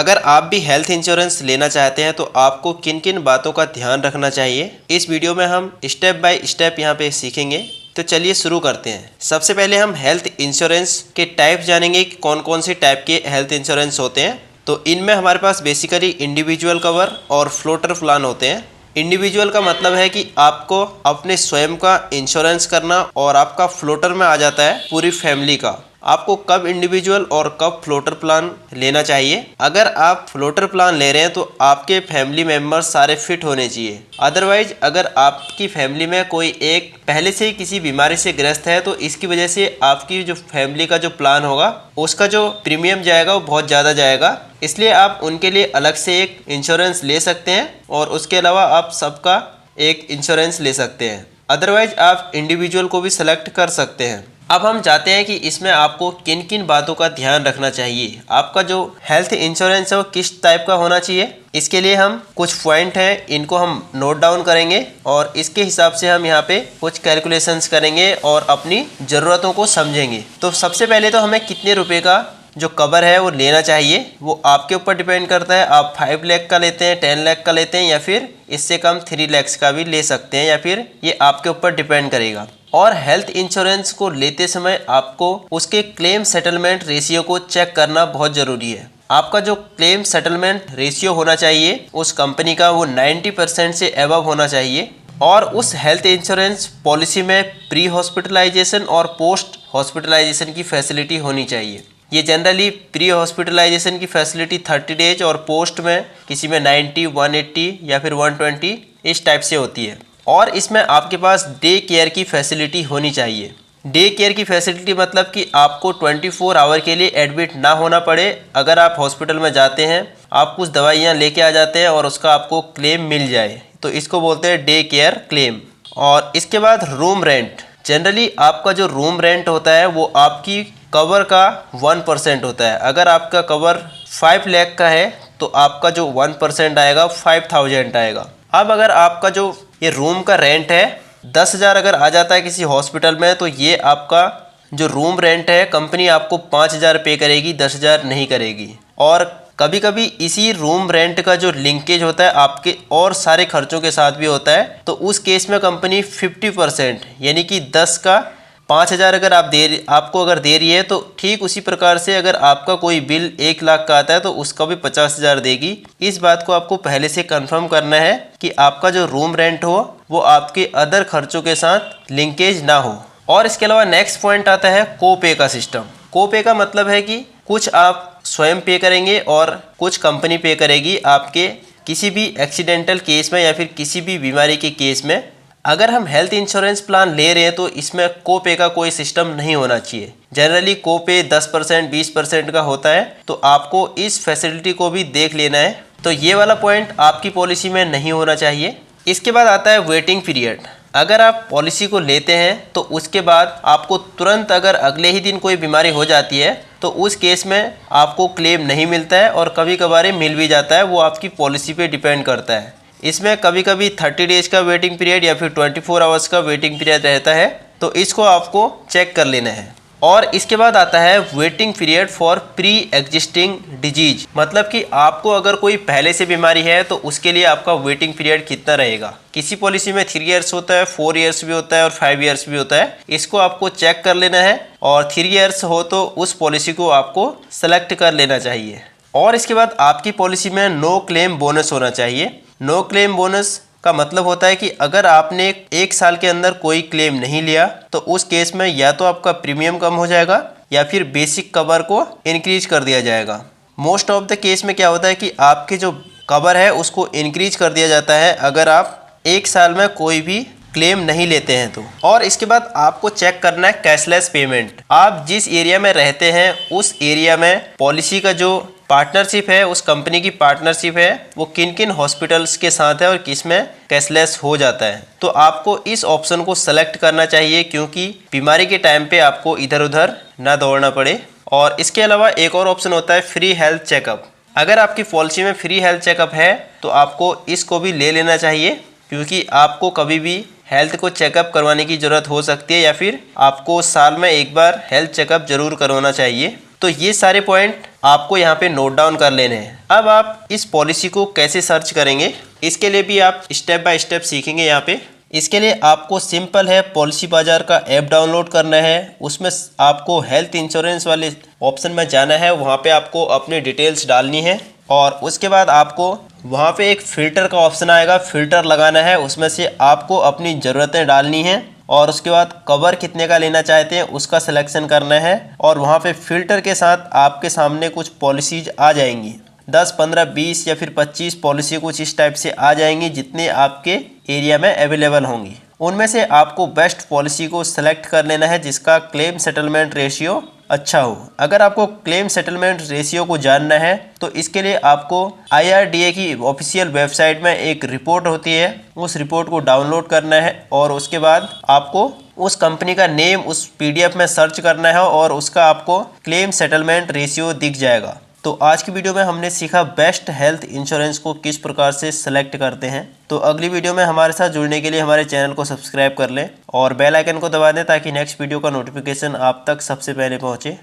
अगर आप भी हेल्थ इंश्योरेंस लेना चाहते हैं तो आपको किन किन बातों का ध्यान रखना चाहिए, इस वीडियो में हम स्टेप बाय स्टेप यहाँ पे सीखेंगे। तो चलिए शुरू करते हैं। सबसे पहले हम हेल्थ इंश्योरेंस के टाइप जानेंगे कि कौन कौन से टाइप के हेल्थ इंश्योरेंस होते हैं। तो इनमें हमारे पास बेसिकली इंडिविजुअल कवर और फ्लोटर प्लान होते हैं। इंडिविजुअल का मतलब है कि आपको अपने स्वयं का इंश्योरेंस करना और आपका फ्लोटर में आ जाता है पूरी फैमिली का। आपको कब इंडिविजुअल और कब फ्लोटर प्लान लेना चाहिए। अगर आप फ्लोटर प्लान ले रहे हैं तो आपके फैमिली मेंबर्स सारे फिट होने चाहिए। अदरवाइज अगर आपकी फैमिली में कोई एक पहले से ही किसी बीमारी से ग्रस्त है तो इसकी वजह से आपकी जो फैमिली का जो प्लान होगा उसका जो प्रीमियम जाएगा वो बहुत ज़्यादा जाएगा। इसलिए आप उनके लिए अलग से एक इंश्योरेंस ले सकते हैं और उसके अलावा आप सबका एक इंश्योरेंस ले सकते हैं। अदरवाइज आप इंडिविजुअल को भी सेलेक्ट कर सकते हैं। अब हम चाहते हैं कि इसमें आपको किन किन बातों का ध्यान रखना चाहिए। आपका जो हेल्थ इंश्योरेंस है वो किस टाइप का होना चाहिए, इसके लिए हम कुछ पॉइंट हैं इनको हम नोट डाउन करेंगे और इसके हिसाब से हम यहाँ पे कुछ कैलकुलेशंस करेंगे और अपनी ज़रूरतों को समझेंगे। तो सबसे पहले तो हमें कितने रुपए का जो कवर है वो लेना चाहिए वो आपके ऊपर डिपेंड करता है। आप 5 लाख का लेते हैं, 10 लाख का लेते हैं या फिर इससे कम 3 लाख का भी ले सकते हैं, या फिर ये आपके ऊपर डिपेंड करेगा। और हेल्थ इंश्योरेंस को लेते समय आपको उसके क्लेम सेटलमेंट रेशियो को चेक करना बहुत ज़रूरी है। आपका जो क्लेम सेटलमेंट रेशियो होना चाहिए उस कंपनी का वो 90% से अबव होना चाहिए। और उस हेल्थ इंश्योरेंस पॉलिसी में प्री हॉस्पिटलाइजेशन और पोस्ट हॉस्पिटलाइजेशन की फैसिलिटी होनी चाहिए। ये जनरली प्री हॉस्पिटलाइजेशन की फैसिलिटी 30 डेज और पोस्ट में किसी में 90, 180 या फिर 120 इस टाइप से होती है। और इसमें आपके पास डे केयर की फैसिलिटी होनी चाहिए। डे केयर की फैसिलिटी मतलब कि आपको 24 आवर के लिए एडमिट ना होना पड़े। अगर आप हॉस्पिटल में जाते हैं, आप कुछ दवाइयाँ लेके आ जाते हैं और उसका आपको क्लेम मिल जाए, तो इसको बोलते हैं डे केयर क्लेम। और इसके बाद रूम रेंट। जनरली आपका जो रूम रेंट होता है वो आपकी कवर का 1% होता है। अगर आपका कवर 5 लाख का है तो आपका जो 1% आएगा 5000 आएगा। अब अगर आपका जो ये रूम का रेंट है 10,000 अगर आ जाता है किसी हॉस्पिटल में, तो ये आपका जो रूम रेंट है कंपनी आपको 5,000 पे करेगी, 10,000 नहीं करेगी। और कभी कभी इसी रूम रेंट का जो लिंकेज होता है आपके और सारे खर्चों के साथ भी होता है, तो उस केस में कंपनी 50% यानी कि 10 का 5,000 अगर आपको अगर दे रही है, तो ठीक उसी प्रकार से अगर आपका कोई बिल 1 लाख का आता है तो उसका भी 50,000 देगी। इस बात को आपको पहले से कंफर्म करना है कि आपका जो रूम रेंट हो वो आपके अदर खर्चों के साथ लिंकेज ना हो। और इसके अलावा नेक्स्ट पॉइंट आता है कोपे का सिस्टम। कोपे का मतलब है कि कुछ आप स्वयं पे करेंगे और कुछ कंपनी पे करेगी आपके किसी भी एक्सीडेंटल केस में या फिर किसी भी बीमारी के केस में। अगर हम हेल्थ इंश्योरेंस प्लान ले रहे हैं तो इसमें कोपे का कोई सिस्टम नहीं होना चाहिए। जनरली कोपे 10%, 20% का होता है, तो आपको इस फैसिलिटी को भी देख लेना है। तो ये वाला पॉइंट आपकी पॉलिसी में नहीं होना चाहिए। इसके बाद आता है वेटिंग पीरियड। अगर आप पॉलिसी को लेते हैं तो उसके बाद आपको तुरंत अगर अगले ही दिन कोई बीमारी हो जाती है तो उस केस में आपको क्लेम नहीं मिलता है और कभी कभार मिल भी जाता है, वो आपकी पॉलिसी पे डिपेंड करता है। इसमें कभी कभी 30 डेज का वेटिंग पीरियड या फिर 24 आवर्स का वेटिंग पीरियड रहता है, तो इसको आपको चेक कर लेना है। और इसके बाद आता है waiting period for pre existing disease. मतलब कि आपको अगर कोई पहले से बीमारी है तो उसके लिए आपका वेटिंग पीरियड कितना रहेगा। किसी पॉलिसी में 3 इयर्स होता है, 4 इयर्स भी होता है और 5 इयर्स भी होता है। इसको आपको चेक कर लेना है और 3 इयर्स हो तो उस पॉलिसी को आपको सेलेक्ट कर लेना चाहिए। और इसके बाद आपकी पॉलिसी में नो क्लेम बोनस होना चाहिए। नो क्लेम बोनस का मतलब होता है कि अगर आपने 1 साल के अंदर कोई क्लेम नहीं लिया तो उस केस में या तो आपका प्रीमियम कम हो जाएगा या फिर बेसिक कवर को इंक्रीज कर दिया जाएगा। मोस्ट ऑफ द केस में क्या होता है कि आपके जो कवर है उसको इंक्रीज कर दिया जाता है अगर आप 1 साल में कोई भी क्लेम नहीं लेते हैं तो। और इसके बाद आपको चेक करना है कैशलेस पेमेंट। आप जिस एरिया में रहते हैं उस एरिया में पॉलिसी का जो पार्टनरशिप है, उस कंपनी की पार्टनरशिप है, वो किन किन हॉस्पिटल्स के साथ है और किस में कैशलेस हो जाता है। तो आपको इस ऑप्शन को सेलेक्ट करना चाहिए क्योंकि बीमारी के टाइम पे आपको इधर उधर ना दौड़ना पड़े। और इसके अलावा एक और ऑप्शन होता है फ्री हेल्थ चेकअप। अगर आपकी पॉलिसी में फ्री हेल्थ चेकअप है तो आपको इसको भी ले लेना चाहिए क्योंकि आपको कभी भी हेल्थ को चेकअप करवाने की ज़रूरत हो सकती है या फिर आपको साल में एक बार हेल्थ चेकअप जरूर करवाना चाहिए। तो ये सारे पॉइंट आपको यहाँ पे नोट डाउन कर लेने हैं। अब आप इस पॉलिसी को कैसे सर्च करेंगे, इसके लिए भी आप स्टेप बाय स्टेप सीखेंगे यहाँ पे। इसके लिए आपको सिंपल है, पॉलिसी बाजार का ऐप डाउनलोड करना है। उसमें आपको हेल्थ इंश्योरेंस वाले ऑप्शन में जाना है, वहाँ पे आपको अपनी डिटेल्स डालनी है और उसके बाद आपको वहाँ पे एक फ़िल्टर का ऑप्शन आएगा, फ़िल्टर लगाना है। उसमें से आपको अपनी ज़रूरतें डालनी हैं और उसके बाद कवर कितने का लेना चाहते हैं उसका सिलेक्शन करना है और वहाँ पे फ़िल्टर के साथ आपके सामने कुछ पॉलिसीज आ जाएंगी। 10, 15, 20 या फिर 25 पॉलिसी कुछ इस टाइप से आ जाएंगी जितने आपके एरिया में अवेलेबल होंगी। उनमें से आपको बेस्ट पॉलिसी को सिलेक्ट कर लेना है जिसका क्लेम सेटलमेंट रेशियो अच्छा हो। अगर आपको क्लेम सेटलमेंट रेशियो को जानना है तो इसके लिए आपको IRDA की ऑफिशियल वेबसाइट में एक रिपोर्ट होती है, उस रिपोर्ट को डाउनलोड करना है और उसके बाद आपको उस कंपनी का नेम उस PDF में सर्च करना है और उसका आपको क्लेम सेटलमेंट रेशियो दिख जाएगा। तो आज की वीडियो में हमने सीखा बेस्ट हेल्थ इंश्योरेंस को किस प्रकार से सेलेक्ट करते हैं। तो अगली वीडियो में हमारे साथ जुड़ने के लिए हमारे चैनल को सब्सक्राइब कर लें और बेल आइकन को दबा दें ताकि नेक्स्ट वीडियो का नोटिफिकेशन आप तक सबसे पहले पहुंचे।